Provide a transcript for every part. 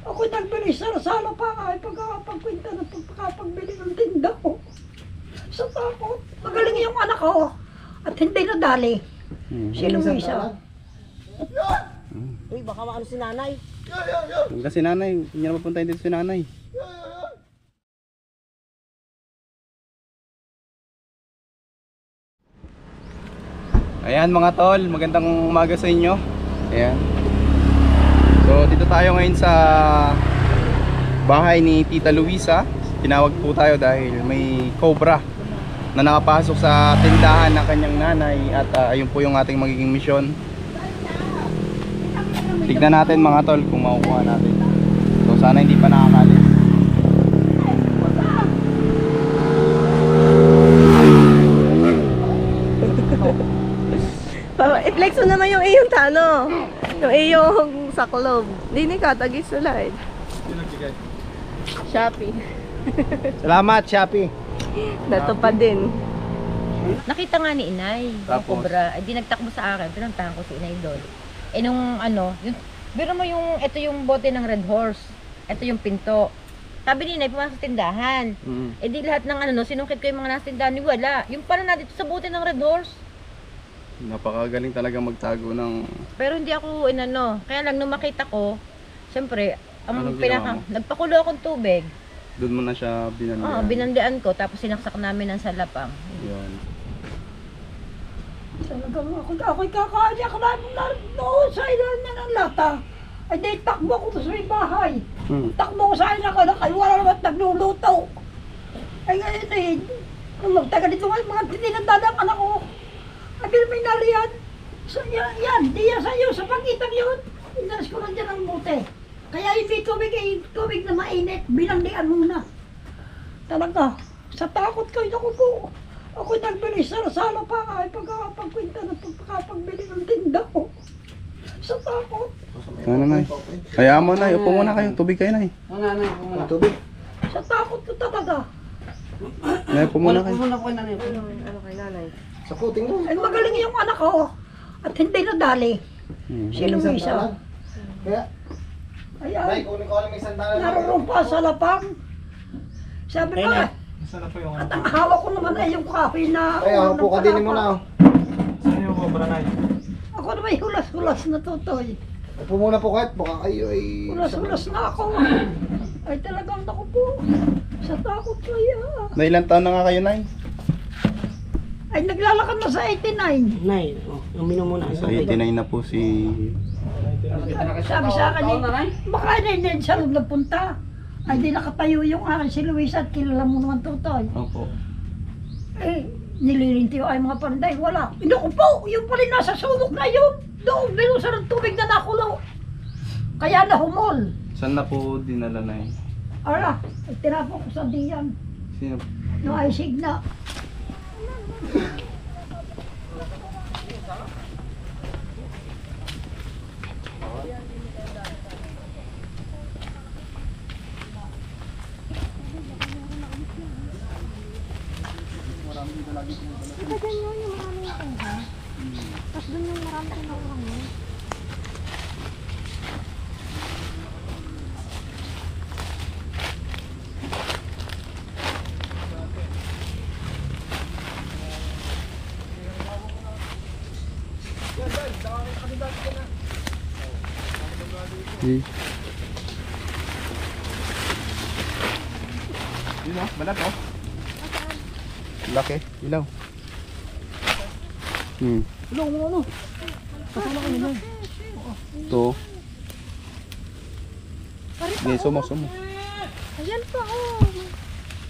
Ako nagbili sa sala pa ay pagkakapagkwenta ng pagkakapagbili ng tinda ko. Sa takot. Magaling yung anak ko. At hindi nadali. Si Luisa. Uy, baka maano si nanay. Kasi nanay, hindi na mapunta dito si nanay. Ayan mga tol, magandang umaga sa inyo. Ayan. So dito tayo ngayon sa bahay ni Tita Luisa. Tinawag po tayo dahil may cobra na nakapasok sa tindahan ng kanyang nanay. At ayun po yung ating magiging misyon. Tignan natin mga tol kung makukuha natin. So sana hindi pa nakakalis. I-flex mo naman yung iyong tano. Yung iyong saklob. Hindi ka, tag-isulay. Shopee. Salamat Shopee. Dato pa din. Nakita nga ni Inay, yung Tapos? cobra, ay di nagtakbo sa akin, pinuntahan ko si Inay doon. Eh nung ano, biro mo yung, ito yung bote ng Red Horse, ito yung pinto. Sabi ni Inay, pumasok sa tindahan. Eh di lahat ng ano, sinungkit ko yung mga nasa tindahan, wala. Yung pala na dito sa bote ng Red Horse. Napakagaling talaga magtago ng... Pero hindi ako inano, kaya lang nung makita ko, siyempre, Anong ginawa mo? nagpakulo akong tubig. Doon mo na siya binandihan. Oo, binandian ko, tapos sinaksak namin ng salapang. Yun. Talagang ako'y kakaayak na noon sa ilan niya ng lata. Ay di takbo ko sa may bahay. Takbo ko sa ilan ko na kayo wala naman nagluluto. Ay ngayon eh, nung magtaga dito nga mga tinandadang anak ko. Ay may naliyan. So yan, di yan sa'yo, sa pagkitang yun. Inalas ko lang dyan ang bote. Kaya hindi tubig na mainit, binandian muna. Talaga, sa takot ko, naku po. Ako nagbili sa sala pa ay pagkakapagkwenta ng pagkakapagbili ng tinda ko. Sa takot. Ano na? Hayaan mo na, upo muna kayo. Tubig kayo na. Tubig. Sa takot ko talaga. Nay, upo muna kayo. Ano kay nanay? Ay magaling yung anak ko. At hindi nadali. Si Luisa. Ayan. Naroon pa sa lapang. Sabi ko, at ang hawak ko naman ay yung kahoy na... Ay, po ka din mo na. Saan yung cobra na Ako na may hulas-hulas na tutoy. Upo muna po kahit baka kayo ay... Hulas-hulas na ako. Ay talagang ako po. Sa takot kaya. Na ilang taon na nga kayo, Nay? Ay naglalakad na sa 89. Nay, uminom muna. Sa 89 na po si... Sabi sa akin, baka hindi sa loob nagpunta. Ay di nakatayo yung akin si Luisa at kilala mo naman tutoy. Opo. Eh, nililintiyo ay mga panday, wala. Naku po, yung pala nasa sulok na yun. Doon, binusa ng tubig na nakulo. Kaya nahumol. Saan na po dinala, Nay? Ara, ay tinapon ko sa diyan. Sino? No ay signa. Diba dyan yun yung maraming tengha? Tapos dun yung maraming tinawang yun. Yun o, balat o. Laki, ilaw. Ano, ano? Ito. Hindi, sumo. Ayan pa, oh.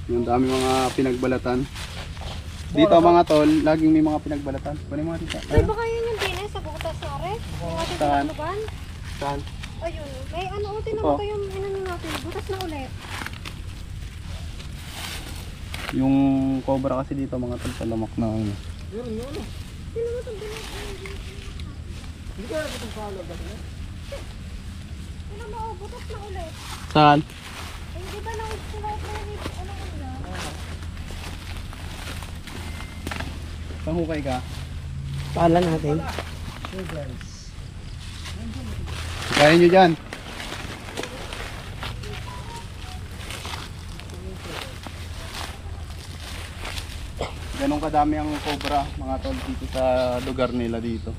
Yung dami mga pinagbalatan. Dito mga tol, laging may mga pinagbalatan. Kunin mo nga dito. Ay, baka yun yung din sa butas na rin. Yung ating Saan? pinagluban. Saan? Ayun. May ano, tinan Ito. mo yung inano natin. Butas na ulit. Yung cobra kasi dito mga tol, talamak na ano. Tinan mo itong bilang. Hindi ka na itong follow ba? Tinan mo, oh, butas na ulit. Saan? Ay, di ba lang sulat na yun? Ano ko na? Panghukay ka? Pala natin. Kaya nyo dyan. Ganun kadami ang cobra mga tol dito sa lugar nila dito.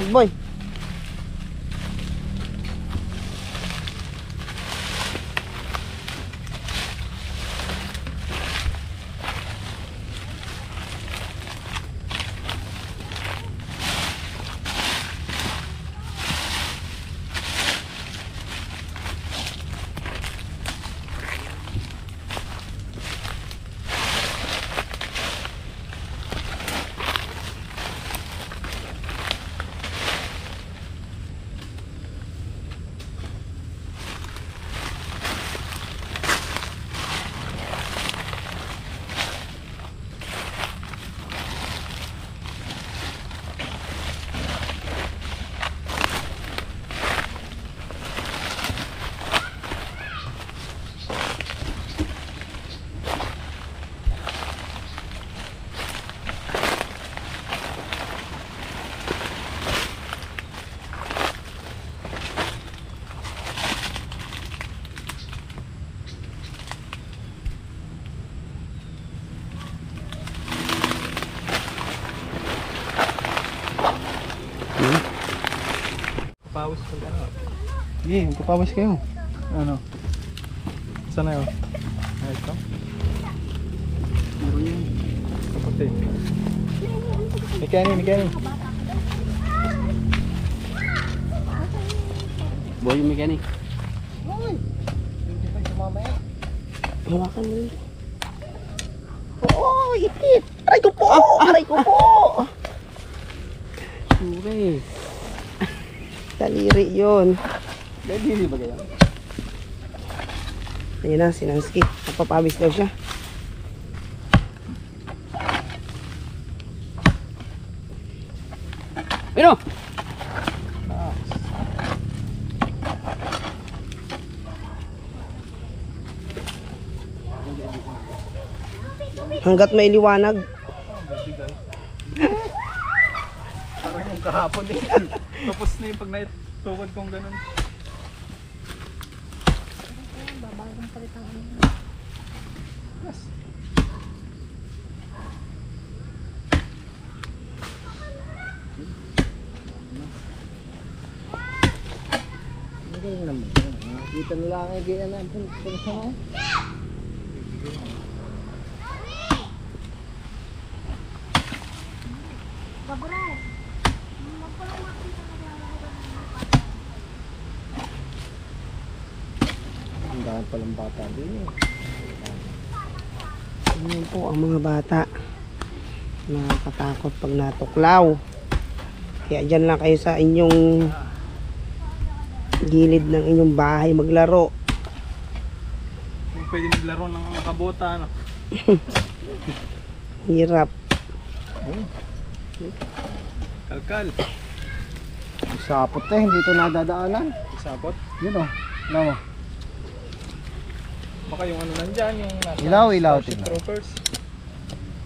Boy. Pawis ko ano. Sige, magpapawis kayo. Ano? Saan na yun? Ah, ito? Meron yan. Kapatid. Mikeni. Boy, yung mechanic. Hawakan mo yun. Oo, itit. Aray ko po! Aray ko po! Sure. Daliri yun. Dili ba kayo? Ayun na, si Nansky. Napapawis daw siya. Ayun o! Hanggat may liwanag. Parang yung kahapon eh. Tapos na yung pag naitukod kong ganun. Babagong palit ang ano. Kita nila ang igay na ang punta mo. Babray. Ang dahil palang bata din eh. Ayan po ang mga bata. Nakakatakot pag natuklaw. Kaya dyan lang kayo sa inyong gilid ng inyong bahay maglaro. Kung pwede maglaro ng makabota, ano? Hirap. Kalkal. Sapot eh, hindi ito nadadaanan. Isabot. Yun o, alam mo. Baka yung ano nandyan, yung nasa Ilaw, ilaw, Starship tingnan. Troopers.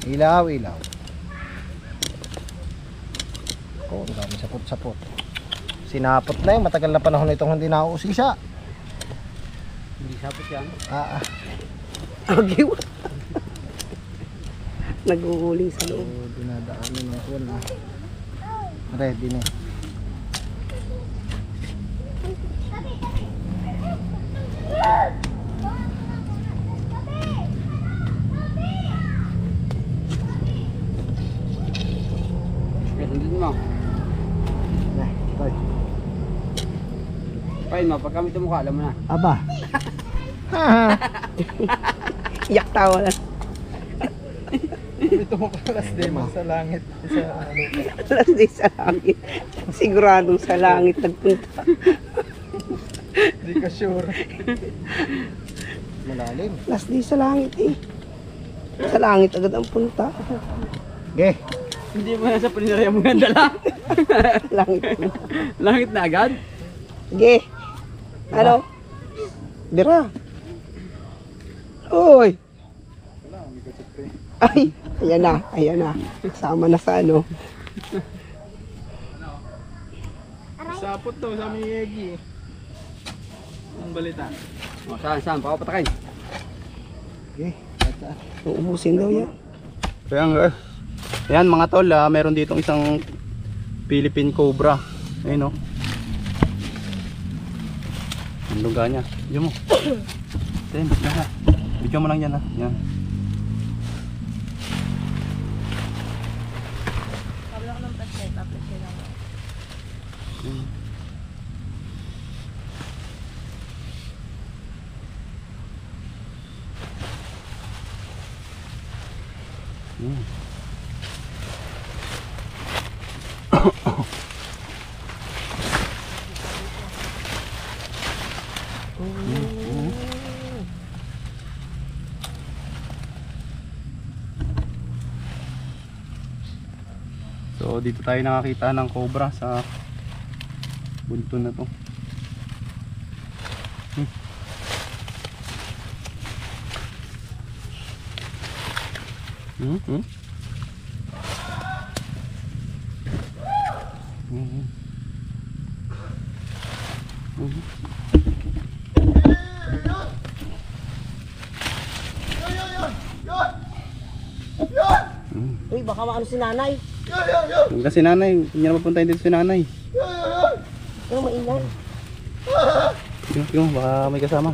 Ilaw, ilaw. Ako, ang dami sapot-sapot. Sinapot na yun, matagal na panahon na itong hindi nauusisa. Hindi sapot yan? Agiw. Nag-uuling sa loob. So, dinadaanan ng kuwan na. Ready na. Sundin mo. Na, toy. Pain mo, pag kami tumukha, alam mo na. Aba. Iyak tawa lang. Ito mo kalas demon sa langit. Sa lupa. Alas di sa langit. Siguradong sa langit nagpunta. Hindi ka sure. Malalim. Alas di sa langit eh. Sa langit agad ang punta. Okay. Hindi mo na sa paninarya mo nga dala. Langit. Langit na agad. Ge. Ano? Dira. Uy. Ay, ayan na, ayan na. Kasama na sa ano. Sapot to sa aming Yegi. Ang balita. O, saan? Pakapatakin. Okay. Uubusin daw yan. Kaya nga. Ayan mga tol, meron ditong isang Philippine Cobra. Ayun o. Ang lungga niya. Diyan mo. Ten, yan. Bigyan mo lang yan ha. Yan. So dito tayo nakakita ng cobra sa bunto na to. Uy, baka maano si nanay. Huwag na si nanay, hindi na mapuntahin dito si nanay. Ano maingan? Yung, baka may kasama.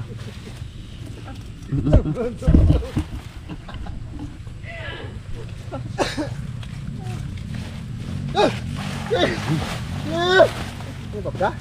Ano ba ka?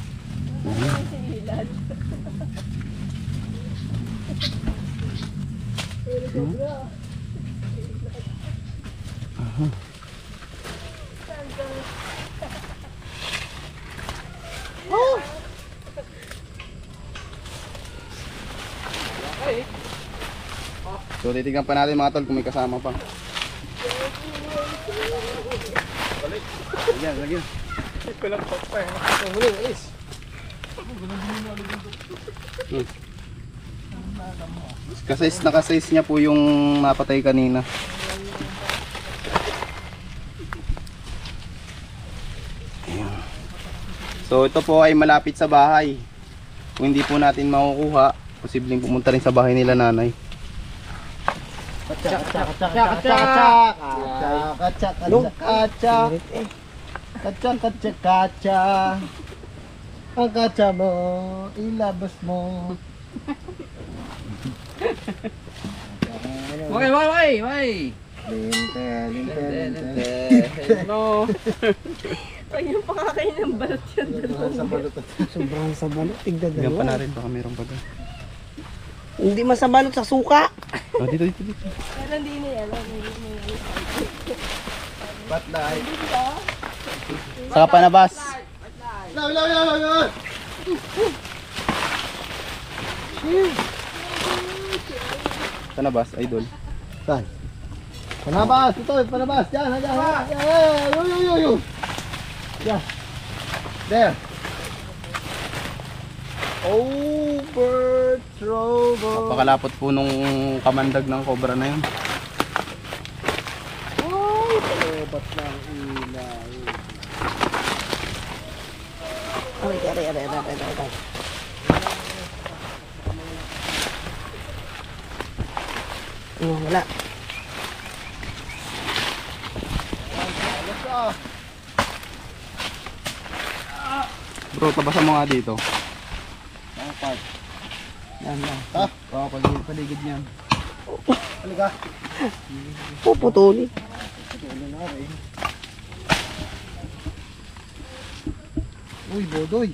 So titignan pa natin mga tol kung may kasama pa. Lagyan, lagyan. Palakpak pa eh. Nakasize niya po yung napatay kanina. So ito po ay malapit sa bahay. Kung hindi po natin makukuha, posibleng pumunta rin sa bahay nila nanay. Kacha. Ang kacha mo, ilabas mo. Okay. No. Ay, yung pakakain ng balot yan. Sobrang sa balot, tigda Hanggang pa na rin, baka meron pa doon. Hindi masabalot sa suka. Oh, dito. Pero hindi na yan. Ba't dahil? Saka panabas. Panabas, idol. Saan? Panabas, ito, panabas. Diyan. Diyan. There. Over trouble. Napakalapot po nung kamandag ng cobra na yun. Ba't lang ilay? Aray. Wala. Bro, tabasan mo nga dito. Yan. Paligid niyan. Halika. Puputuli. Uy, bodoy.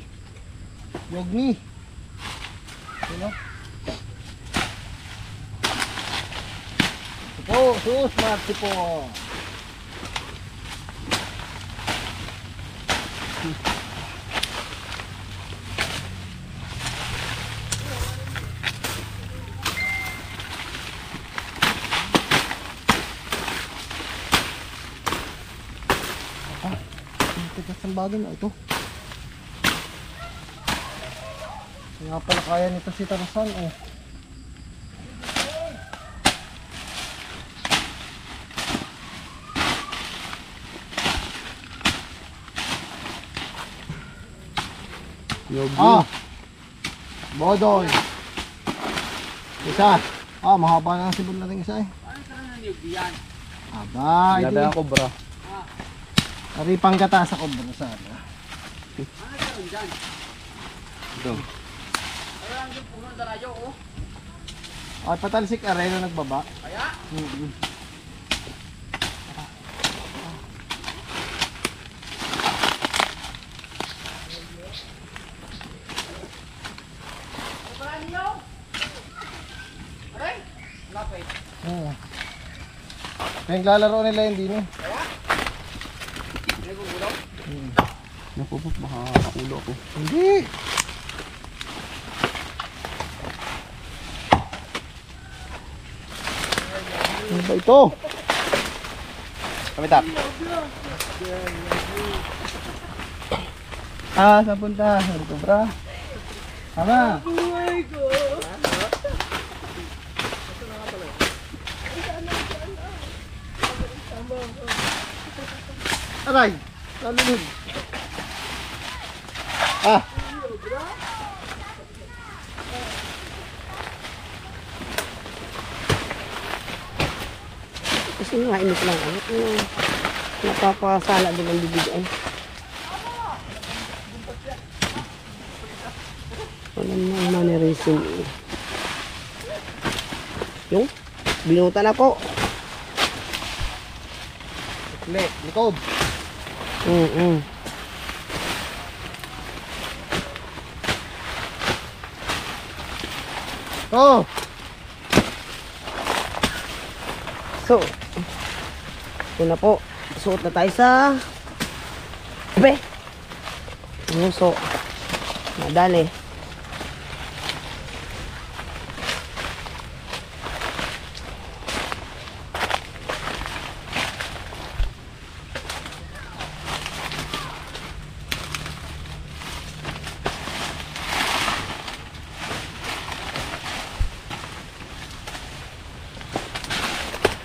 Yogni. Ano? Sus, Marty po. Tigas ng bagay na ito. Nga pala kaya nito si Tarzan oh. Bodoy. Isa. Mahaba na ang sibol na rin isa eh. Aba, Lada ang cobra. Aripang gata sa kobra sana. Ito. Ay, patalsik areno nagbaba. Kaya? Kaya naglalaro nila hindi no. Naku po, makakaulo ako. Hindi. Ano ba ito? Kamitak. Saan punta? Ano to, bra? Tama. Aray, lalunod. Kasi nga, init lang. Napapasala din ang bibig ay. Wala na mannerism. Yung, binuta na po. Likod. Oh. So, ito na po. Suot na tayo sa nguso. Madali.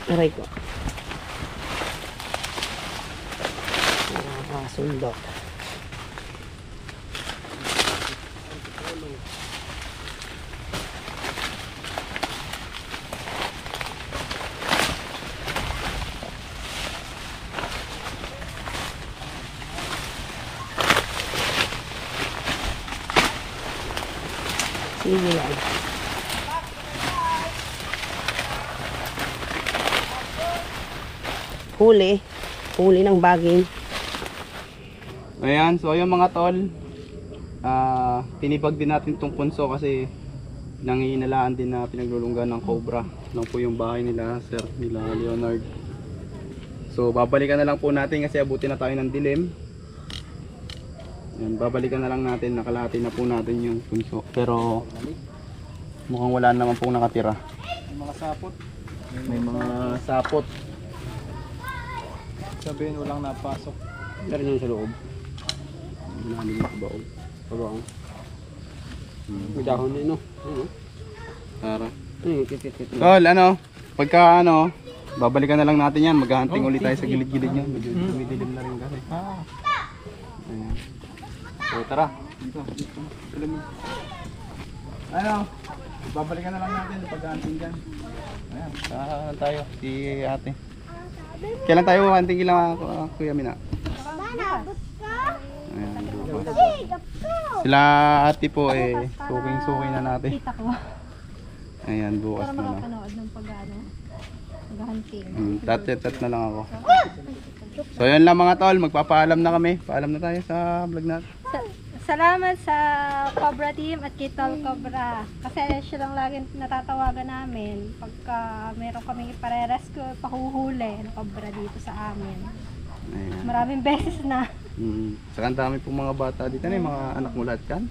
Aray ko. Nakakasundok. Sige lang. Huli. Huli ng baging. Ayan, so yung mga tol, tinibag din natin tong punso kasi nangihinalaan din na pinaglulunggan ng cobra. Lang po yung bahay nila, sir, nila Leonard. So babalikan na lang po natin kasi abutin na tayo ng dilim. Ayan, babalikan na lang natin, nakalahati na po natin yung punso. Pero mukhang wala naman pong nakatira. May mga sapot. May mga sapot. Sabihin walang napasok. Meron yun sa loob. Namin yung kabaong. Kabaong. May dahon din, no? Tara. Tol, ano? Pagka ano, babalikan na lang natin yan. Maghahunting ulit tayo sa gilid-gilid niya. Medyo dumidilim na rin kasi. Ayan. So tara. Dito. Alam mo. Ano? Babalikan na lang natin paghahunting dyan. Ayan. Saan tayo? Si ate. Kailan tayo hunting kila Kuya Mina? Ayan, bukas. Sila ate po eh, suking-suking na natin. Kita ko. Ayan, bukas Para na lang. makapanood ng pag-hunting. Tat na lang ako. So yun lang mga tol, magpapaalam na kami. Paalam na tayo sa vlog natin. Salamat sa Cobra Team at kay Tol Cobra. Kasi siya lang lagi natatawagan namin pagka meron kaming ipare-rescue, pahuhuli ng Cobra dito sa amin. Ayan. Maraming beses na. Saka ang dami pong mga bata dito na, yung mga anak mo lahat kan?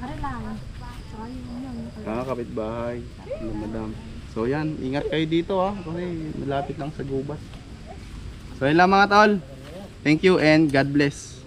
Ano lang. Saka yun. Kakapit bahay, madam. So yan, ingat kayo dito kasi malapit lang sa gubat. So yun lang mga tol. Thank you and God bless.